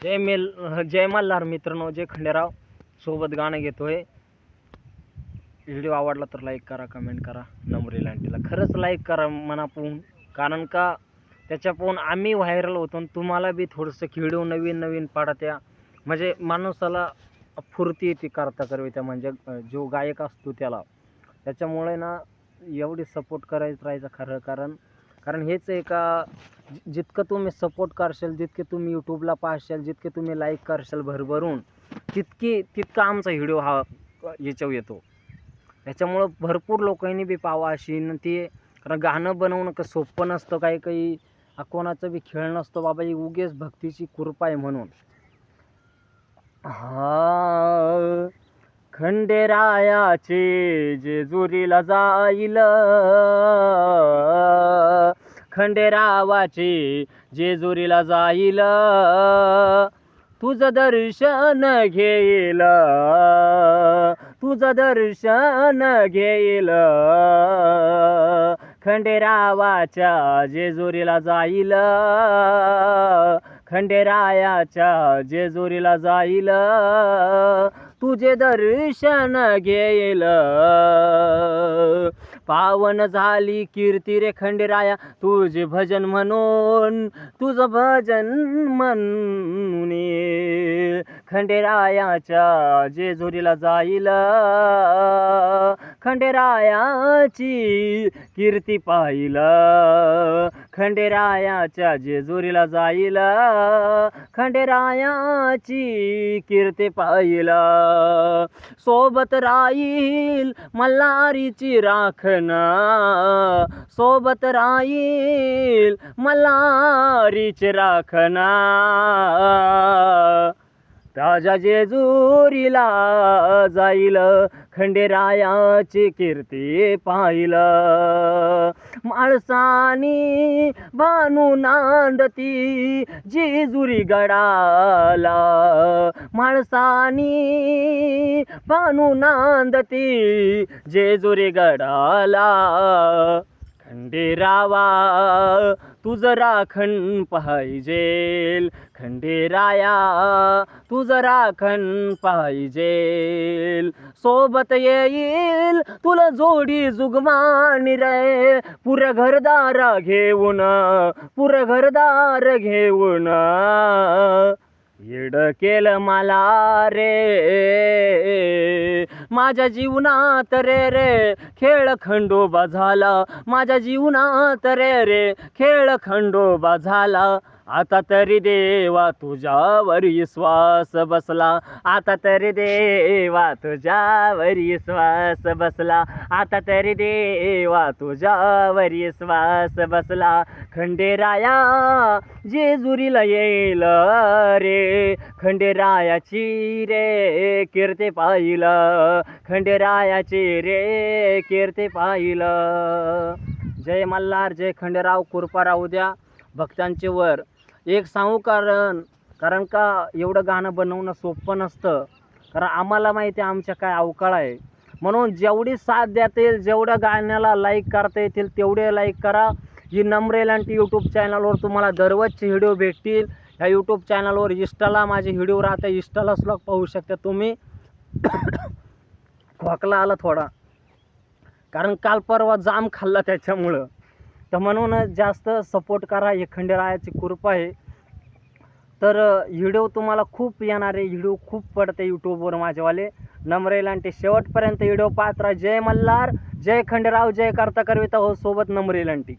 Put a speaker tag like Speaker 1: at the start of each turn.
Speaker 1: जय मल्हार मित्रांनो, जय खंडेराव सोबत गाणं घेतोय. व्हिडिओ आवडला तर लाईक करा, कमेंट करा. नम्र लांटीला खरंच लाईक करा मनापासून, कारण का त्याच्यापासून आम्ही व्हायरल होतो आणि तुम्हाला बी थोडंसं व्हिडिओ नवीन नवीन पाडत्या, म्हणजे माणसाला फुर्ती येते करता करवित्या, म्हणजे जो गायक असतो त्याला. त्याच्यामुळे ना एवढी सपोर्ट करायचं राहायचं खरं, कारण कारण हेच आहे का, जितकं तुम्ही सपोर्ट करशाल, जितके तुम्ही यूट्यूबला पाहशाल, जितके तुम्ही लाईक करशाल भरभरून, तितका आमचा व्हिडिओ हा याच्यावर येतो. त्याच्यामुळं भरपूर लोकांनी बी पाहावं अशी ती, कारण गाणं बनवणं का सोपं नसतं. काही काही कोणाचं बी खेळ नसतो बाबा, ही उगेच भक्तीची कृपा आहे म्हणून. हा खंडेरायाचे जेजुरीला जाईल, खंडेरावाचे जेजुरीला जाईल, तुझं दर्शन घेईल, तुझं दर्शन घेईल, खंडेरावाच्या जेजुरीला जाईल, खंडेरायाच्या जेजुरीला जाईल, तुझे दर्शन घेईल. पावन झाली कीर्ती रे खंडेराया तुझे भजन म्हणून, तुझं भजन म्हणून खंडेरायाच्या जेजुरीला जाईल, खंडेरायाची कीर्ती पाहिल, खंडेरायाच्या जेजुरीला जाईल, खंडेरायाची कीर्ती पाहिल. सोबत राहील मल्हारीची राखण, सोबत राहील मल्हारीची राखण, राजा जेजुरीला जाईल, खंडेरायाची कीर्ती पाहिल. माळसानी भानू नांदती जेजुरी गडाला, माळसानी भानू नांदती जेजुरी गडाला, खंडेरावा तुझं राखण पाहिजेल, खंडेराया तुझं राखण पाहिजेल. सोबत येईल तुला जोडी जुगमानी रे, पुर घरदार घेऊन, पुर घरदार घेऊन, येड केलं मला रे माझ्या जीवनात रे रे, खेळ खंडोबा झाला माझ्या जीवनात रे रे, खेळ खंडोबा झाला. आता तरी देवा तुझ्यावर विश्वास बसला, आता तरी देवा तुझ्यावर विश्वास बसला, आता तरी देवा तुझ्यावर विश्वास बसला. खंडेराया जेजुरीला येईल रे, खंडेरायाची रे कीर्ती पाहिल, खंडेरायाची रे कीर्ती पाहिल. जय मल्हार, जय खंडेराव. कृपा राहू द्या भक्तांचे वर. एक सांगू, कारण का एवढं गाणं बनवणं सोपं नसतं, कारण आम्हाला माहिती आहे आमच्या काय अवकाळ आहे. म्हणून जेवढी साथ देता येईल, जेवढ्या गाण्याला लाईक करता येतील तेवढे लाईक करा. ही नम्र लांटी यूट्यूब चॅनलवर तुम्हाला दररोजचे व्हिडिओ भेटतील. ह्या यूट्यूब चॅनलवर इंस्टाला माझे व्हिडिओ राहतात, इंस्टाला सुद्धा पाहू शकता तुम्ही. खोकला आला थोडा, कारण काल परवा जाम खाल्ला त्याच्यामुळं. तर म्हणून जास्त सपोर्ट करा, हे खंडेरायाची कृपा आहे. तर व्हिडिओ तुम्हाला खूप येणारे, व्हिडिओ खूप पडते यूट्यूबवर माझेवाले. नम्र लांटी शेवटपर्यंत व्हिडिओ पाहत राहा. जय मल्हार, जय खंडेराव, जय करता करविता हो सोबत नम्र लांटी.